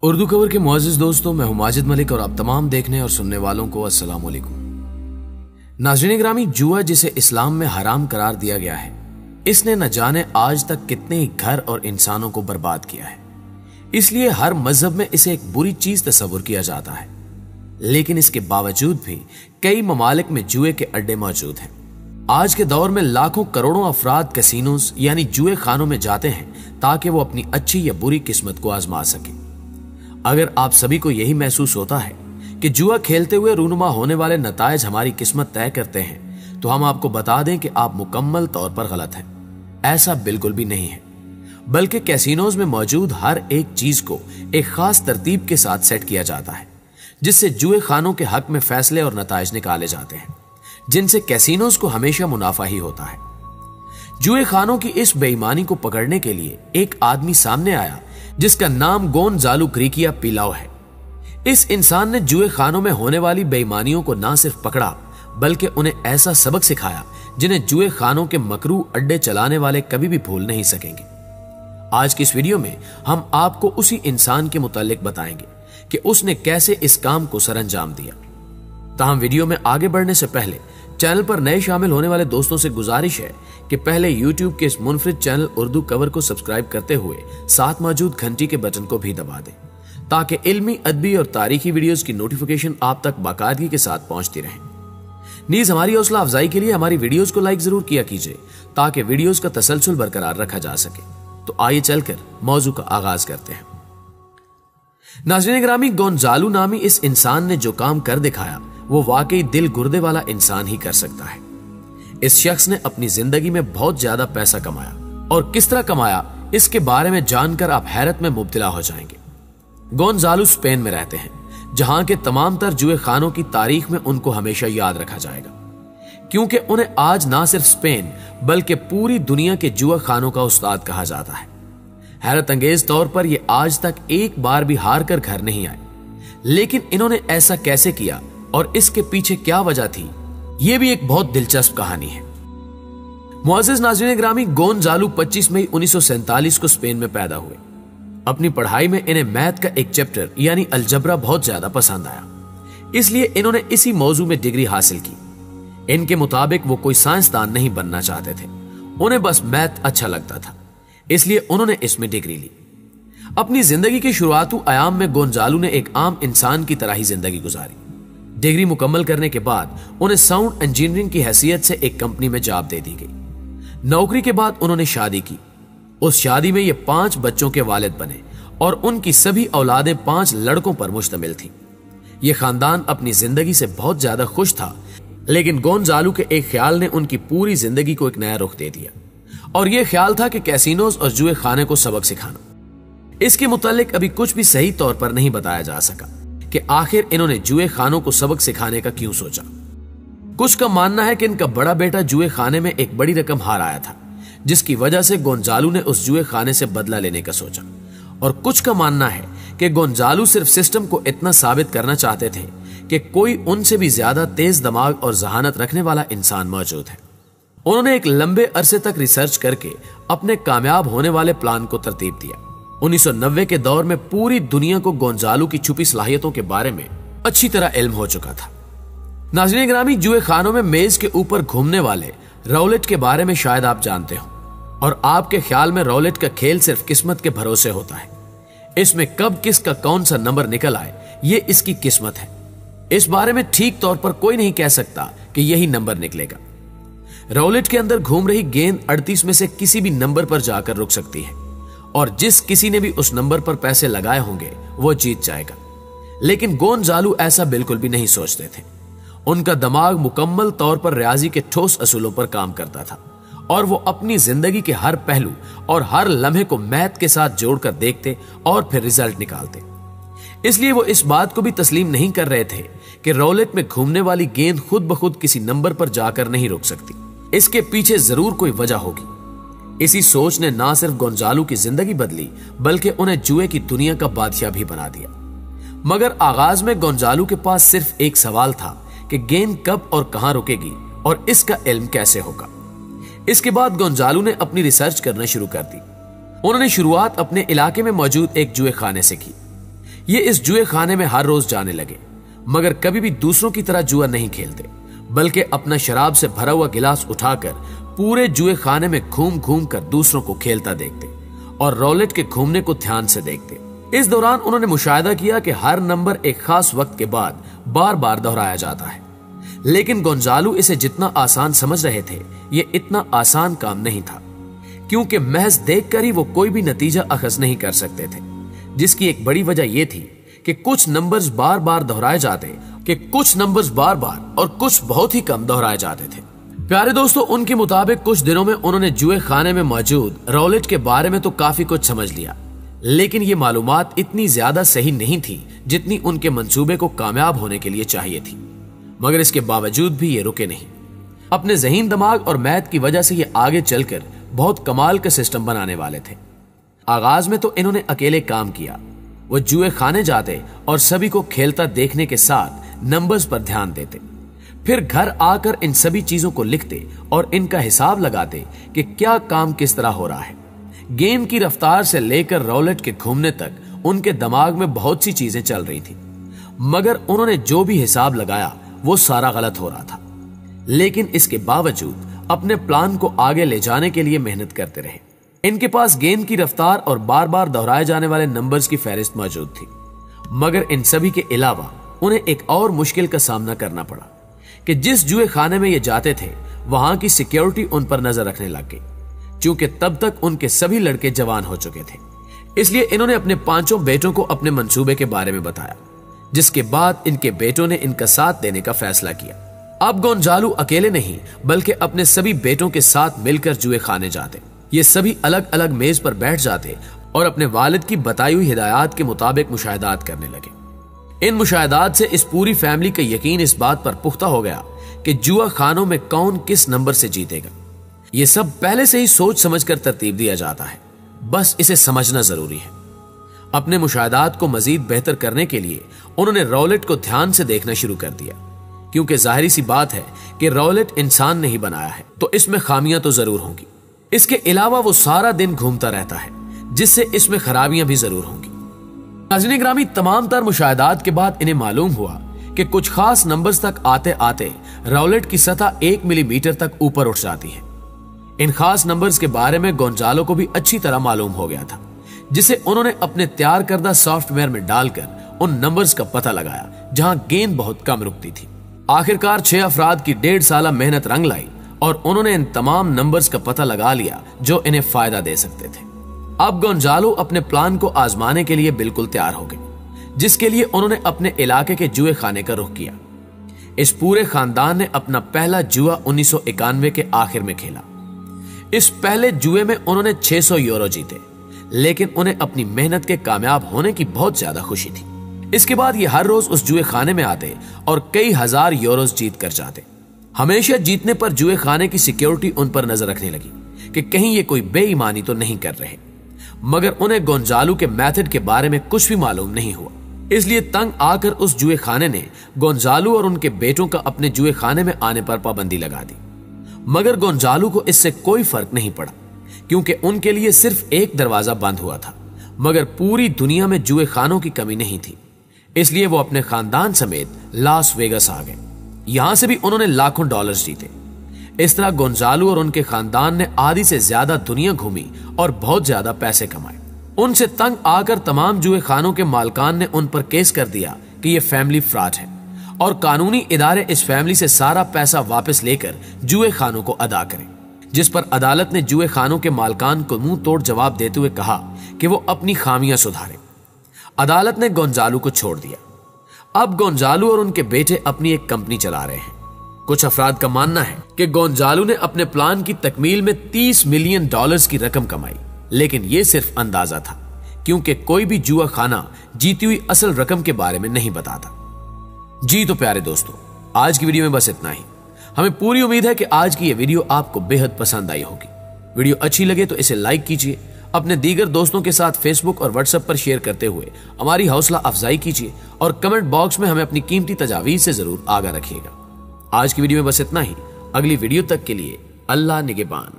اردو کور کے معزز دوستوں، میں ہوں ماجد ملک اور آپ تمام دیکھنے اور سننے والوں کو السلام علیکم۔ ناظرین گرامی، جوا جسے اسلام میں حرام قرار دیا گیا ہے، اس نے نہ جانے آج تک کتنے ہی گھر اور انسانوں کو برباد کیا ہے۔ اس لیے ہر مذہب میں اسے ایک بری چیز تصور کیا جاتا ہے، لیکن اس کے باوجود بھی کئی ممالک میں جوئے کے اڈے موجود ہیں۔ آج کے دور میں لاکھوں کروڑوں افراد کسینوز یعنی جوئے خانوں میں جاتے ہیں تاکہ وہ اپنی اچھی یا بری قسمت کو آزما سکیں۔ اگر آپ سبھی کو یہی محسوس ہوتا ہے کہ جوا کھیلتے ہوئے رونما ہونے والے نتائج ہماری قسمت طے کرتے ہیں، تو ہم آپ کو بتا دیں کہ آپ مکمل طور پر غلط ہیں۔ ایسا بالکل بھی نہیں ہے، بلکہ کیسینوز میں موجود ہر ایک چیز کو ایک خاص ترتیب کے ساتھ سیٹ کیا جاتا ہے، جس سے جوئے خانوں کے حق میں فیصلے اور نتائج نکالے جاتے ہیں، جن سے کیسینوز کو ہمیشہ منافع ہی ہوتا ہے۔ جوئے خانوں کی اس بے ایمانی کو پکڑنے کے لیے ایک آدمی سامنے آیا جس کا نام گونزالو گریکیا پیلاؤ ہے۔ اس انسان نے جوئے خانوں میں ہونے والی بے ایمانیوں کو نہ صرف پکڑا بلکہ انہیں ایسا سبق سکھایا جنہیں جوئے خانوں کے مکروہ اڈے چلانے والے کبھی بھی بھول نہیں سکیں گے۔ آج کی اس ویڈیو میں ہم آپ کو اسی انسان کے متعلق بتائیں گے کہ اس نے کیسے اس کام کو سر انجام دیا۔ تاہم ویڈیو میں آگے بڑھنے سے پہلے چینل پر نئے شامل ہونے والے دوستوں سے گزارش ہے کہ پہلے یوٹیوب کے اس منفرد چینل اردو کور کو سبسکرائب کرتے ہوئے ساتھ موجود گھنٹی کے بٹن کو بھی دبا دیں تاکہ علمی، ادبی اور تاریخی ویڈیوز کی نوٹیفیکیشن آپ تک باقاعدگی کے ساتھ پہنچتی رہیں۔ نیز ہماری حوصلہ افزائی کے لیے ہماری ویڈیوز کو لائک ضرور کیا کیجیے تاکہ ویڈیوز کا تسلسل برقرار رکھا جا سکے۔ تو آئیے چل کر موضوع کا آغاز کرتے ہیں۔ ناظرین گرامی، گونزالو نامی اس انسان نے جو کام کر دکھایا وہ واقعی دل گردے والا انسان ہی کر سکتا ہے۔ اس شخص نے اپنی زندگی میں بہت زیادہ پیسہ کمایا، اور کس طرح کمایا اس کے بارے میں جان کر آپ حیرت میں مبتلا ہو جائیں گے۔ گونزالو اسپین میں رہتے ہیں، جہاں کے تمام تر جوئے خانوں کی تاریخ میں ان کو ہمیشہ یاد رکھا جائے گا، کیونکہ انہیں آج نہ صرف اسپین بلکہ پوری دنیا کے جوئے خانوں کا استاد کہا جاتا ہے۔ حیرت انگیز طور پر یہ آج تک ایک بار بھی ہار کر گھر نہیں آئے، لیکن انہوں نے ایسا کیسے کیا اور اس کے پیچھے کیا وجہ تھی، یہ بھی ایک بہت دلچسپ کہانی ہے۔ معزز ناظرین گرامی، گونزالو 25 مئی 1947 کو اسپین میں پیدا ہوئے۔ اپنی پڑھائی میں انہیں میتھ کا ایک چیپٹر یعنی الجبرا بہت زیادہ پسند آیا، اس لیے انہوں نے اسی موضوع میں ڈگری حاصل کی۔ ان کے مطابق وہ کوئی سائنسدان نہیں بننا چاہتے تھے، انہیں بس میتھ اچھا لگتا تھا، اس لیے انہوں نے اس میں ڈگری لی۔ اپنی زندگی کے شروعاتی ایام میں گونزالو نے ایک عام انسان کی طرح ہی زندگی گزاری۔ ڈگری مکمل کرنے کے بعد انہیں ساؤنڈ انجینئرنگ کی حیثیت سے ایک کمپنی میں جاب دے دی گئی۔ نوکری کے بعد انہوں نے شادی کی۔ اس شادی میں یہ 5 بچوں کے والد بنے اور ان کی سبھی اولادیں 5 لڑکوں پر مشتمل تھیں۔ یہ خاندان اپنی زندگی سے بہت زیادہ خوش تھا، لیکن گونزالو کے ایک خیال نے ان کی پوری زندگی کو ایک نیا رخ دے دیا، اور یہ خیال تھا کہ کیسینوز اور جوئے خانے کو سبق سکھانا۔ اس کے متعلق ابھی کچھ بھی صحیح طور پر نہیں بتایا جا سکا کہ آخر انہوں نے جوئے خانوں کو سبق سکھانے کا کیوں سوچا۔ کچھ کا ماننا ہے کہ ان کا بڑا بیٹا جوئے خانے میں ایک بڑی رقم ہار آیا تھا، جس کی وجہ سے گونزالو نے اس جوئے خانے سے بدلہ لینے کا سوچا، اور کچھ کا ماننا ہے کہ گونزالو صرف سسٹم کو اتنا ثابت کرنا چاہتے تھے کہ کوئی ان سے بھی زیادہ تیز دماغ اور ذہانت رکھنے والا انسان موجود ہے۔ انہوں نے ایک لمبے عرصے تک ریسرچ کر کے اپنے کامیاب ہونے والے پلان کو ترتیب دیا۔ 1990 کے دور میں پوری دنیا کو گونزالو کی چھپی صلاحیتوں کے بارے میں اچھی طرح علم ہو چکا تھا۔ ناظرین گرامی، جوئے خانوں میں میز کے اوپر گھومنے والے رولٹ کے بارے میں شاید آپ جانتے ہوں، اور آپ کے خیال میں رولٹ کا کھیل صرف قسمت کے بھروسے ہوتا ہے۔ اس میں کب کس کا کون سا نمبر نکل آئے یہ اس کی قسمت ہے۔ اس بارے میں ٹھیک طور پر کوئی نہیں کہہ سکتا کہ یہی نمبر نکلے گا۔ رولٹ کے اندر گھوم رہی گیند 38 میں سے کسی بھی نمبر پر جا کر رک سکتی ہے، اور جس کسی نے بھی اس نمبر پر پیسے لگائے ہوں گے وہ جیت جائے گا۔ لیکن گونزالو ایسا بالکل بھی نہیں سوچتے تھے۔ ان کا دماغ مکمل طور پر ریاضی کے ٹھوس اصولوں پر کام کرتا تھا، اور وہ اپنی زندگی کے ہر پہلو اور ہر لمحے کو میتھ کے ساتھ جوڑ کر دیکھتے اور پھر ریزلٹ نکالتے۔ اس لیے وہ اس بات کو بھی تسلیم نہیں کر رہے تھے کہ رولٹ میں گھومنے والی گیند خود بخود کسی نمبر پر جا کر نہیں رک سکتی، اس کے پیچھے ضرور کوئی وجہ ہوگی۔ اسی سوچ نے نہ صرف گونزالو کی زندگی بدلی بلکہ انہیں جوئے کی دنیا کا بادشاہ بھی بنا دیا۔ مگر آغاز میں گونزالو کے پاس صرف ایک سوال تھا کہ گیند کب اور کہاں رکے گی اور اس کا علم کیسے ہوگا۔ اس کے بعد گونزالو نے اپنی ریسرچ کرنا شروع کر دی۔ انہوں نے شروعات اپنے علاقے میں موجود ایک جوئے خانے سے کی۔ یہ اس جوئے خانے میں ہر روز جانے لگے، مگر کبھی بھی دوسروں کی طرح جوا نہیں کھیلتے، بلکہ اپنا شراب سے بھرا ہوا گلاس اٹھا کر پورے جوئے خانے میں گھوم گھوم کر دوسروں کو کھیلتا دیکھتے اور رولٹ کے گھومنے کو دھیان سے دیکھتے۔ اس دوران انہوں نے مشاہدہ کیا کہ ہر نمبر ایک خاص وقت کے بعد بار بار دہرایا جاتا ہے، لیکن گونزالو اسے جتنا آسان سمجھ رہے تھے یہ اتنا آسان کام نہیں تھا، کیونکہ محض دیکھ کر ہی وہ کوئی بھی نتیجہ اخذ نہیں کر سکتے تھے، جس کی ایک بڑی وجہ یہ تھی کہ کچھ نمبرز بار بار دہرائے جاتے اور کچھ بہت ہی کم دہرائے جاتے تھے۔ پیارے دوستو، ان کے مطابق کچھ دنوں میں انہوں نے جوئے خانے میں موجود رولٹ کے بارے میں تو کافی کچھ سمجھ لیا، لیکن یہ معلومات اتنی زیادہ صحیح نہیں تھی جتنی ان کے منصوبے کو کامیاب ہونے کے لیے چاہیے تھی، مگر اس کے باوجود بھی یہ رکے نہیں۔ اپنے ذہین دماغ اور میتھ کی وجہ سے یہ آگے چل کر بہت کمال کا سسٹم بنانے والے تھے۔ آغاز میں تو انہوں نے اکیلے کام کیا، وہ جوئے خانے جاتے اور سبھی کو کھیلتا دیکھنے کے ساتھ نمبرز پر دھیان دیتے، پھر گھر آ کر ان سبھی چیزوں کو لکھتے اور ان کا حساب لگاتے کہ کیا کام کس طرح ہو رہا ہے۔ گیم کی رفتار سے لے کر رولٹ کے گھومنے تک ان کے دماغ میں بہت سی چیزیں چل رہی تھی، مگر انہوں نے جو بھی حساب لگایا وہ سارا غلط ہو رہا تھا، لیکن اس کے باوجود اپنے پلان کو آگے لے جانے کے لیے محنت کرتے رہے۔ ان کے پاس گیند کی رفتار اور بار بار دہرائے جانے والے نمبرز کی فہرست موجود تھی، مگر ان سبھی کے علاوہ انہیں ایک اور مشکل کا سامنا کرنا پڑا کہ جس جوئے خانے میں یہ جاتے تھے وہاں کی سیکیورٹی ان پر نظر رکھنے لگ گئی، چونکہ تب تک ان کے سبھی لڑکے جوان ہو چکے تھے۔ اس لیے انہوں نے اپنے 5 بیٹوں کو اپنے منصوبے کے بارے میں بتایا، جس کے بعد ان کے بیٹوں نے ان کا ساتھ دینے کا فیصلہ کیا۔ اب گونزالو اکیلے نہیں بلکہ اپنے سبھی بیٹوں کے ساتھ مل کر جوئے خانے جاتے۔ یہ سبھی الگ الگ میز پر بیٹھ جاتے اور اپنے والد کی بتائی ہوئی ہدایات کے مطابق مشاہدات کرنے لگے۔ ان مشاہدات سے اس پوری فیملی کا یقین اس بات پر پختہ ہو گیا کہ جوا خانوں میں کون کس نمبر سے جیتے گا۔ یہ سب پہلے سے ہی سوچ سمجھ کر ترتیب دیا جاتا ہے، بس اسے سمجھنا ضروری ہے۔ اپنے مشاہدات کو مزید بہتر کرنے کے لیے انہوں نے رولٹ کو دھیان سے دیکھنا شروع کر دیا، کیونکہ ظاہری سی بات ہے کہ رولٹ انسان نہیں بنایا ہے تو اس میں خامیاں تو ضرور ہوں گی۔ اس کے علاوہ وہ سارا دن گھومتا رہتا ہے، جس سے اس میں خرابیاں بھی ضرور ہوں گی۔ ناظرین گرامی، تمام تر مشاہدات کے بعد انہیں معلوم ہوا کہ کچھ خاص نمبرز تک آتے آتے رولٹ کی سطح 1 ملی میٹر تک اوپر اٹھ جاتی ہے۔ ان خاص نمبرز کے بارے میں گونزالو کو بھی اچھی طرح معلوم ہو گیا تھا، جسے انہوں نے اپنے تیار کردہ سافٹ ویئر میں ڈال کر ان نمبرز کا پتہ لگایا جہاں گیند بہت کم رکتی تھی۔ آخرکار 6 افراد کی 1.5 سالہ محنت رنگ لائی اور انہوں نے ان تمام نمبرز کا پتہ لگا لیا جو انہیں فائدہ دے سکتے تھے۔ اب گونزالو اپنے پلان کو آزمانے کے لیے بالکل تیار ہو گئے، جس کے لیے انہوں نے اپنے علاقے کے جوئے خانے کا رخ کیا۔ اس پورے خاندان نے اپنا پہلا جوا 1991 کے آخر میں کھیلا۔ اس پہلے جوئے میں انہوں نے 600 یورو جیتے، لیکن انہیں اپنی محنت کے کامیاب ہونے کی بہت زیادہ خوشی تھی۔ اس کے بعد یہ ہر روز اس جوئے خانے میں آتے اور کئی ہزار یوروز جیت کر جاتے۔ ہمیشہ جیتنے پر جوئے خانے کی سیکیورٹی ان پر نظر رکھنے لگی کہ کہیں یہ کوئی بے ایمانی تو نہیں کر رہے، مگر انہیں گونزالو کے میتھڈ کے بارے میں کچھ بھی معلوم نہیں ہوا۔ اس لیے تنگ آ کر اس جوئے خانے نے گونزالو اور ان کے بیٹوں کا اپنے جوئے خانے میں آنے پر پابندی لگا دی، مگر گونزالو کو اس سے کوئی فرق نہیں پڑا، کیونکہ ان کے لیے صرف ایک دروازہ بند ہوا تھا، مگر پوری دنیا میں جوئے خانوں کی کمی نہیں تھی۔ اس لیے وہ اپنے خاندان سمیت لاس ویگس آ گئے۔ یہاں سے بھی انہوں نے لاکھوں ڈالرز جیتے۔ اس طرح گونزالو اور ان کے خاندان نے آدھی سے زیادہ دنیا گھومی اور بہت زیادہ پیسے کمائے۔ ان سے تنگ آ کر تمام جوئے خانوں کے مالکان نے ان پر کیس کر دیا کہ یہ فیملی فراڈ ہے اور قانونی ادارے اس فیملی سے سارا پیسہ واپس لے کر جوئے خانوں کو ادا کریں، جس پر عدالت نے جوئے خانوں کے مالکان کو منہ توڑ جواب دیتے ہوئے کہا کہ وہ اپنی خامیاں سدھاریں۔ عدالت نے گونزالو کو چھوڑ دیا۔ اب گونزالو اور ان کے بیٹے اپنی ایک کمپنی چلا رہے ہیں۔ کچھ افراد کا ماننا ہے کہ گونزالو نے اپنے پلان کی تکمیل میں 30 ملین ڈالرز کی رقم کمائی، لیکن یہ صرف اندازہ تھا، کیونکہ کوئی بھی جوا خانہ جیتی ہوئی اصل رقم کے بارے میں نہیں بتاتا۔ جی تو پیارے دوستو، آج کی ویڈیو میں بس اتنا ہی۔ ہمیں پوری امید ہے کہ آج کی یہ ویڈیو آپ کو بے حد پسند آئی ہوگی۔ ویڈیو اچھی لگے تو اسے لائک کیجئے، اپنے دیگر دوستوں کے ساتھ فیس بک اور واٹس ایپ پر شیئر کرتے ہوئے ہماری حوصلہ افزائی کیجئے، اور کمنٹ باکس میں ہمیں اپنی قیمتی تجاویز سے ضرور آگاہ رکھیے گا۔ آج کی ویڈیو میں بس اتنا ہی۔ اگلی ویڈیو تک کے لیے اللہ نگہبان۔